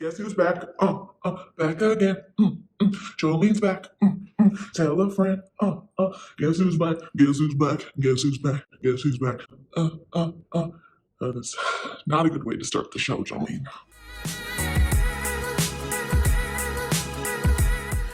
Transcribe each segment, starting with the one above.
Guess who's back? Back again. Jolene's back. Tell a friend. Guess who's back? Guess who's back? Guess who's back? Guess who's back? That's not a good way to start the show, Joleen.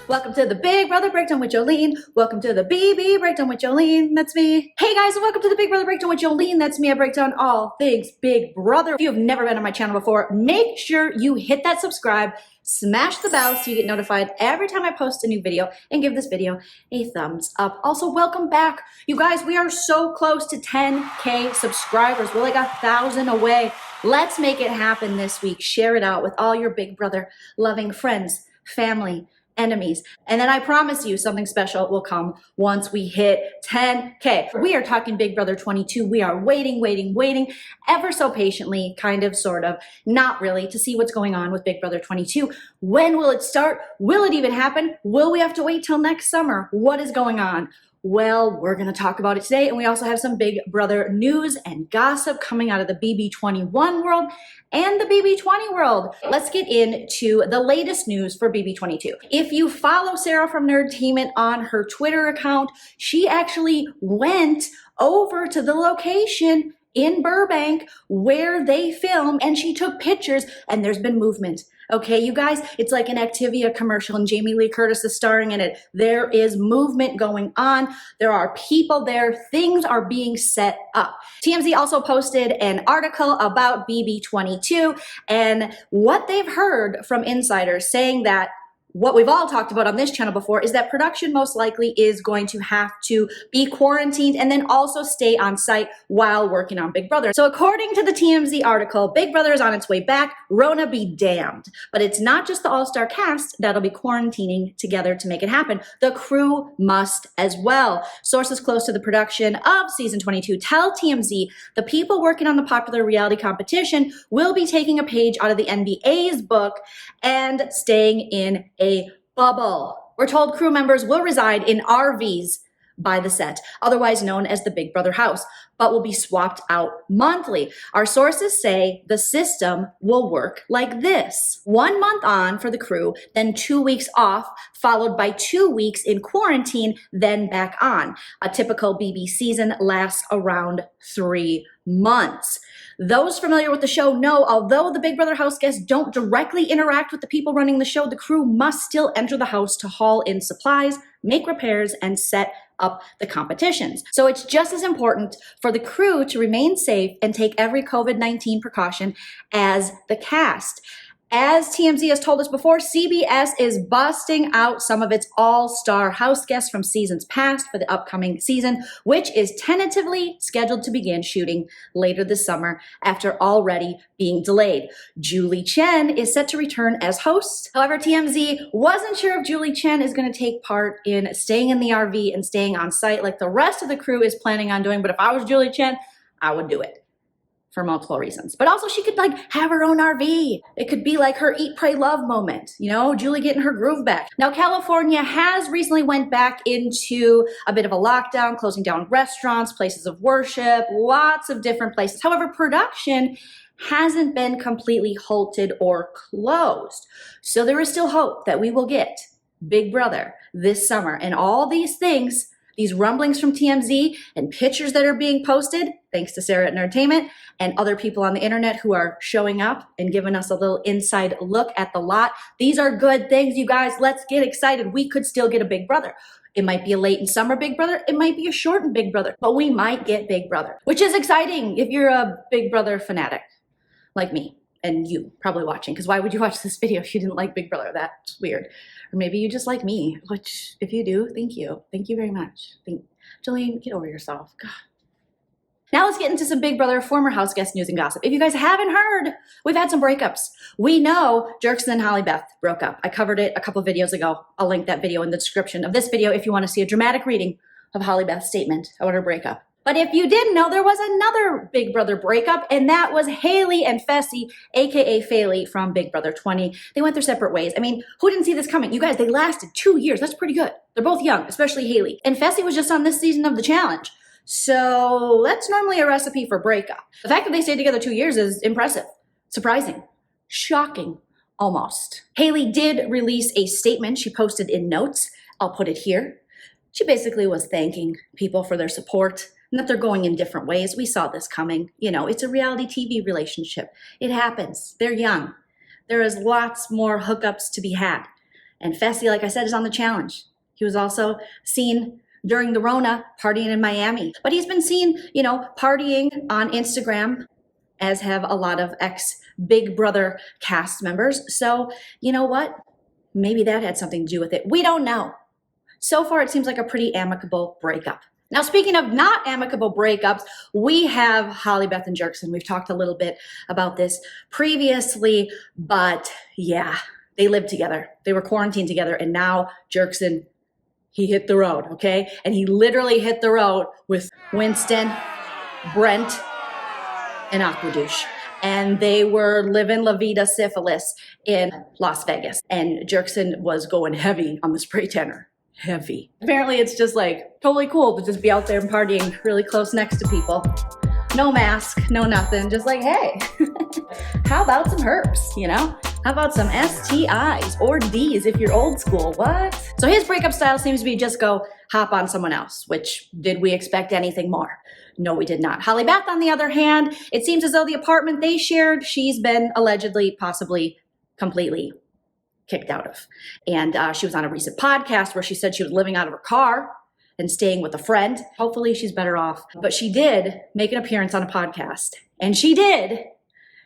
Welcome to the Big Brother Breakdown with Joleen. Welcome to the BB Breakdown with Joleen. That's me. Hey guys, and welcome to the Big Brother Breakdown with Joleen. That's me. I break down all things Big Brother. If you have never been on my channel before, make sure you hit that subscribe, smash the bell so you get notified every time I post a new video, and give this video a thumbs up. Also, welcome back. You guys, we are so close to 10K subscribers. We're like 1,000 away. Let's make it happen this week. Share it out with all your Big Brother loving friends, family, enemies. And then I promise you something special will come once we hit 10K. We are talking Big Brother 22. We are waiting ever so patiently, kind of, sort of, not really, to see what's going on with Big Brother 22. When will it start? Will it even happen? Will we have to wait till next summer? What is going on? Well, we're going to talk about it today, and we also have some Big Brother news and gossip coming out of the BB21 world and the BB20 world. Let's get into the latest news for BB22. If you follow Sarah from Nerdtainment on her Twitter account, she actually went over to the location in Burbank where they film, and she took pictures, and there's been movement. Okay, you guys, it's like an Activia commercial and Jamie Lee Curtis is starring in it. There is movement going on. There are people there. Things are being set up. TMZ also posted an article about BB22 and what they've heard from insiders saying that what we've all talked about on this channel before is that production most likely is going to have to be quarantined and then also stay on site while working on Big Brother. So according to the TMZ article, Big Brother is on its way back. Rona be damned. But it's not just the all-star cast that'll be quarantining together to make it happen. The crew must as well. Sources close to the production of season 22 tell TMZ the people working on the popular reality competition will be taking a page out of the NBA's book and staying in a bubble. We're told crew members will reside in RVs by the set, otherwise known as the Big Brother house, but will be swapped out monthly. Our sources say the system will work like this: 1 month on for the crew, then 2 weeks off, followed by 2 weeks in quarantine, then back on. A typical BB season lasts around 3 months. Those familiar with the show know, although the Big Brother house guests don't directly interact with the people running the show, the crew must still enter the house to haul in supplies, make repairs, and set up the competitions. So it's just as important for the crew to remain safe and take every COVID-19 precaution as the cast. As TMZ has told us before, CBS is busting out some of its all-star house guests from seasons past for the upcoming season, which is tentatively scheduled to begin shooting later this summer after already being delayed. Julie Chen is set to return as host. However, TMZ wasn't sure if Julie Chen is going to take part in staying in the RV and staying on site like the rest of the crew is planning on doing, but if I was Julie Chen, I would do it. For multiple reasons. But also she could have her own RV. It could be like her eat, pray, love moment. You know, Julie getting her groove back. Now, California has recently went back into a bit of a lockdown, closing down restaurants, places of worship, lots of different places. However, production hasn't been completely halted or closed. So there is still hope that we will get Big Brother this summer. And all these things, these rumblings from TMZ and pictures that are being posted, thanks to Sarah at Nerdtainment and other people on the internet who are showing up and giving us a little inside look at the lot. These are good things, you guys. Let's get excited. We could still get a Big Brother. It might be a late in summer Big Brother. It might be a shortened Big Brother, but we might get Big Brother, which is exciting if you're a Big Brother fanatic like me and you probably watching, because why would you watch this video if you didn't like Big Brother? That's weird. Or maybe you just like me, which if you do, thank you. Thank you very much. Joleen, get over yourself. God. Now let's get into some Big Brother former house guest news and gossip. If you guys haven't heard, we've had some breakups. We know Jerks and Holly Beth broke up. I covered it a couple videos ago. I'll link that video in the description of this video if you want to see a dramatic reading of Holly Beth's statement about her breakup. But if you didn't know, there was another Big Brother breakup, and that was Haley and Fessy, aka FAYLEIGH from Big Brother 20. They went their separate ways. I mean, who didn't see this coming? You guys, they lasted 2 years. That's pretty good. They're both young, especially Haley. And Fessy was just on this season of The Challenge. So that's normally a recipe for breakup. The fact that they stayed together 2 years is impressive, surprising, shocking, almost. Hailey did release a statement she posted in notes. I'll put it here. She basically was thanking people for their support and that they're going in different ways. We saw this coming. You know, it's a reality TV relationship. It happens. They're young. There is lots more hookups to be had. And Fessy, like I said, is on the challenge. He was also seen during the Rona partying in Miami. But he's been seen, you know, partying on Instagram, as have a lot of ex-Big Brother cast members. So, you know what? Maybe that had something to do with it. We don't know. So far, it seems like a pretty amicable breakup. Now, speaking of not amicable breakups, we have Holly, Beth, and Jerkson. We've talked a little bit about this previously, but yeah, they lived together. They were quarantined together, and now Jerkson, he hit the road, okay? And he literally hit the road with Winston, Brent, and Aquadouche. And they were living La Vida Syphilis in Las Vegas. And Jerkson was going heavy on the spray tanner. Heavy. Apparently it's just like totally cool to just be out there and partying really close next to people. No mask, no nothing. Just like, hey, how about some herpes, you know? How about some STIs or Ds if you're old school? What? So his breakup style seems to be just go hop on someone else, which did we expect anything more? No, we did not. Holly Beth, on the other hand, it seems as though the apartment they shared, she's been allegedly, possibly, completely kicked out of. And she was on a recent podcast where she said she was living out of her car and staying with a friend. Hopefully she's better off. But she did make an appearance on a podcast. And she did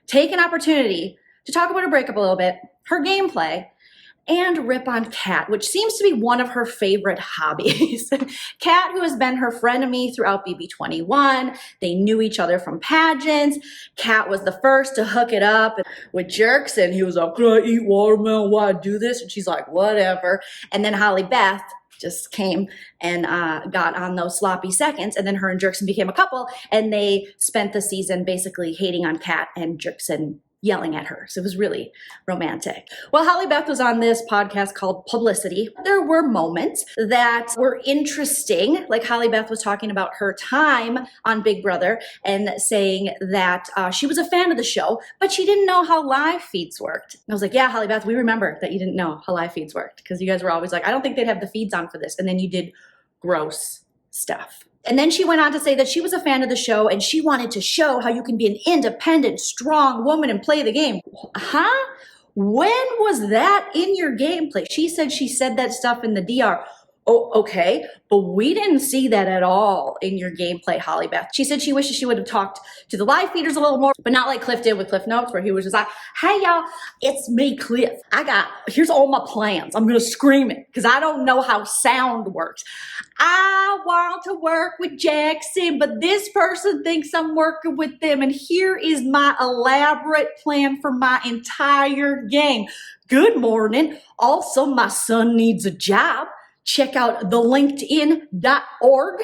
take an opportunity to talk about her breakup a little bit, her gameplay, and rip on Kat, which seems to be one of her favorite hobbies. Kat, who has been her frenemy throughout BB21. They knew each other from pageants. Kat was the first to hook it up with Jerkson. He was like, can I eat watermelon while I do this? And she's like, whatever. And then Holly Beth just came and got on those sloppy seconds. And then her and Jerkson became a couple, and they spent the season basically hating on Kat and Jerkson yelling at her. So it was really romantic. Well, Holly Beth was on this podcast called Publicity. There were moments that were interesting. Like Holly Beth was talking about her time on Big Brother and saying that she was a fan of the show, but she didn't know how live feeds worked. And I was like, yeah, Holly Beth, we remember that you didn't know how live feeds worked because you guys were always like, I don't think they'd have the feeds on for this. And then you did gross stuff. And then she went on to say that she was a fan of the show and she wanted to show how you can be an independent, strong woman and play the game. Huh? When was that in your gameplay? She said that stuff in the DR. Oh, okay. But we didn't see that at all in your gameplay, Holly Beth. She said she wishes she would have talked to the live feeders a little more, but not like Cliff did with Cliff Notes, where he was just like, hey y'all, it's me, Cliff. Here's all my plans. I'm going to scream it because I don't know how sound works. I want to work with Jackson, but this person thinks I'm working with them. And here is my elaborate plan for my entire game. Good morning. Also, my son needs a job. Check out the linkedin.org.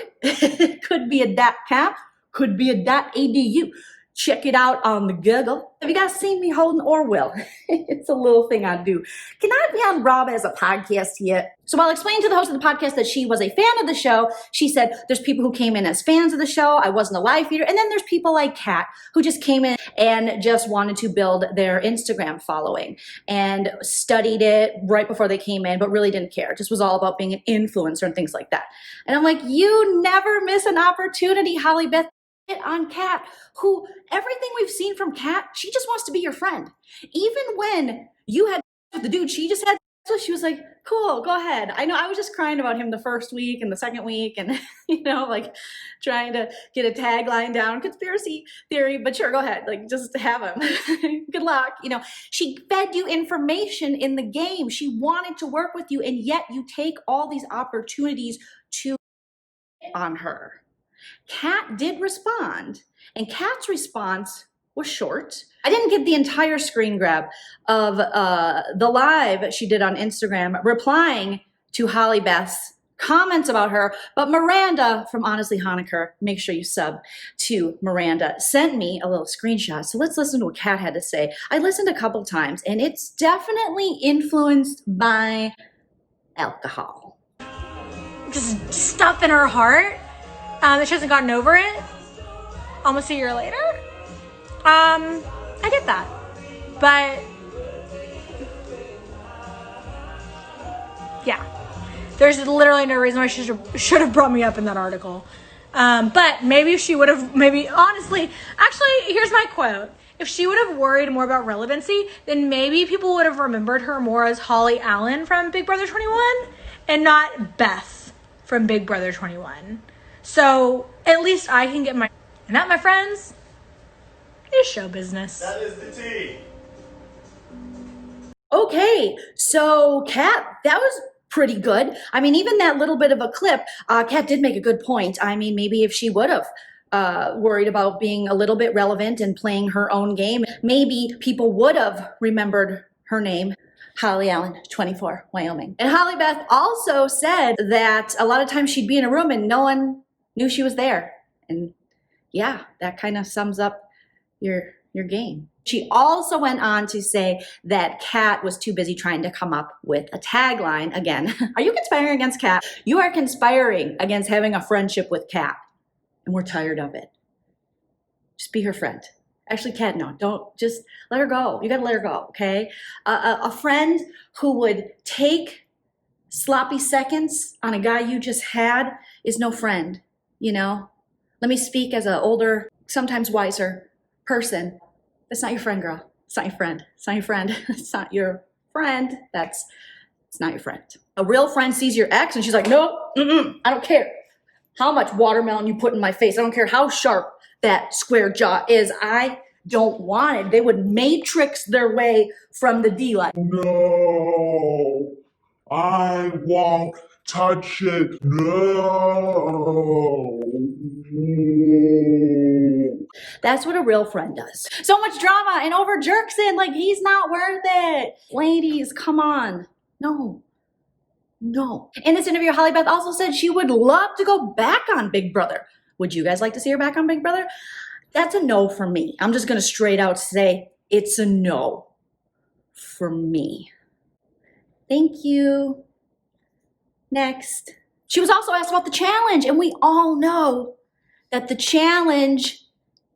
Could be a .com, could be a .edu. Check it out on the Google. Have you guys seen me holding Orwell? It's a little thing I do. Can I be on Rob as a podcast yet? So while explaining to the host of the podcast that she was a fan of the show, she said there's people who came in as fans of the show. I wasn't a live feeder. And then there's people like Kat who just came in and just wanted to build their Instagram following and studied it right before they came in, but really didn't care. It just was all about being an influencer and things like that. And I'm like, you never miss an opportunity, Holly Beth. On Kat, who everything we've seen from Kat, she just wants to be your friend. Even when you had with the dude, she just had, so she was like, cool, go ahead. I know I was just crying about him the first week and the second week and, you know, like trying to get a tagline down, conspiracy theory, but sure, go ahead. Like just have him. Good luck. You know, she fed you information in the game. She wanted to work with you. And yet you take all these opportunities to on her. Kat did respond, and Kat's response was short. I didn't get the entire screen grab of the live she did on Instagram replying to Holly Beth's comments about her, but Miranda from Honestly Honaker, make sure you sub to Miranda, sent me a little screenshot. So let's listen to what Kat had to say. I listened a couple times, and it's definitely influenced by alcohol. Just stuff in her heart. That she hasn't gotten over it almost a year later. I get that, but Yeah. There's literally no reason why she should have brought me up in that article. But maybe if she would have, honestly, actually, here's my quote. If she would have worried more about relevancy, then maybe people would have remembered her more as Holly Allen from Big Brother 21 and not Beth from Big Brother 21. So at least I can get my, and that, my friends, is show business. That is the tea. Okay, so Kat, that was pretty good. I mean, even that little bit of a clip, Kat did make a good point. I mean, maybe if she would have worried about being a little bit relevant and playing her own game, maybe people would have remembered her name. Holly Allen, 24, Wyoming. And Holly Beth also said that a lot of times she'd be in a room and no one knew she was there. And yeah, that kind of sums up your game. She also went on to say that Kat was too busy trying to come up with a tagline. Again, are you conspiring against Kat? You are conspiring against having a friendship with Kat, and we're tired of it. Just be her friend. Actually, Kat, no, don't, just let her go. You gotta let her go, okay? A friend who would take sloppy seconds on a guy you just had is no friend, you know? Let me speak as an older, sometimes wiser person. That's not your friend, girl. It's not your friend. It's not your friend. It's not your friend. It's not your friend. A real friend sees your ex and she's like, no, I don't care how much watermelon you put in my face. I don't care how sharp that square jaw is. I don't want it. They would matrix their way from the D line. No, I won't touch it. No. That's what a real friend does. So much drama and over Jerkson, like he's not worth it. Ladies, come on. No. In this interview, Holly Beth also said she would love to go back on Big Brother. Would you guys like to see her back on Big Brother? That's a no for me. I'm just gonna straight out say it's a no for me. Thank you. Next. She was also asked about the challenge, and we all know that the challenge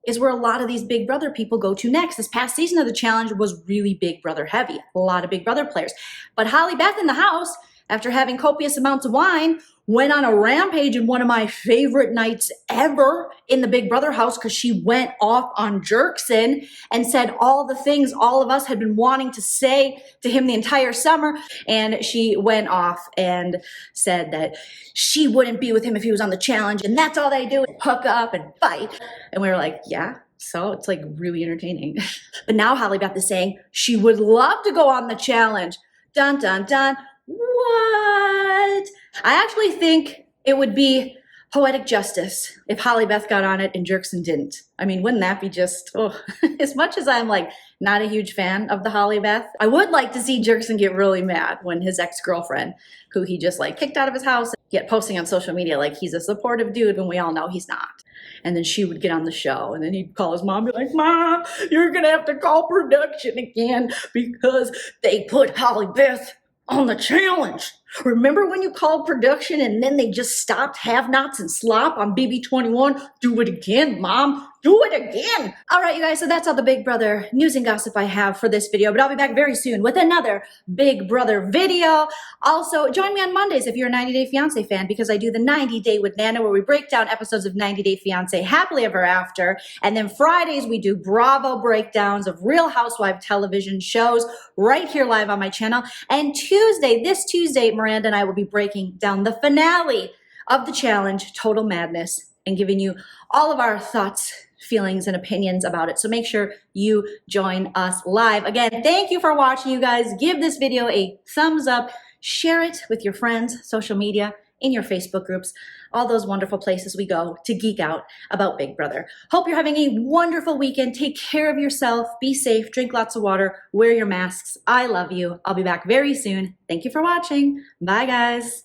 is where a lot of these Big Brother people go to next. This past season of the challenge was really Big Brother heavy, a lot of Big Brother players. But Holly Beth in the house, after having copious amounts of wine, went on a rampage in one of my favorite nights ever in the Big Brother house because she went off on Jerkson and said all the things all of us had been wanting to say to him the entire summer. And she went off and said that she wouldn't be with him if he was on the challenge. And that's all they do, hook up and fight. And we were like, yeah. So it's like really entertaining. But now Holly Beth is saying she would love to go on the challenge. Dun, dun, dun. What? I actually think it would be poetic justice if Holly Beth got on it and Jerkson didn't. I mean, wouldn't that be just, oh, as much as I'm like not a huge fan of the Holly Beth, I would like to see Jerkson get really mad when his ex-girlfriend, who he just like kicked out of his house, yet posting on social media like he's a supportive dude when we all know he's not. And then she would get on the show and then he'd call his mom and be like, Mom, you're gonna have to call production again because they put Holly Beth on the challenge. Remember when you called production and then they just stopped have-nots and slop on BB21? Do it again, Mom. Do it again. All right, you guys, so that's all the Big Brother news and gossip I have for this video, but I'll be back very soon with another Big Brother video. Also, join me on Mondays if you're a 90 Day Fiancé fan, because I do the 90 Day with Nana, where we break down episodes of 90 Day Fiancé Happily Ever After. And then Fridays, we do Bravo breakdowns of Real Housewife television shows right here live on my channel. And this Tuesday, Miranda and I will be breaking down the finale of the challenge, Total Madness, and giving you all of our thoughts, feelings, and opinions about it. So make sure you join us live. Again, thank you for watching, you guys. Give this video a thumbs up. Share it with your friends, social media, in your Facebook groups, all those wonderful places we go to geek out about Big Brother. Hope you're having a wonderful weekend. Take care of yourself. Be safe. Drink lots of water. Wear your masks. I love you. I'll be back very soon. Thank you for watching. Bye, guys.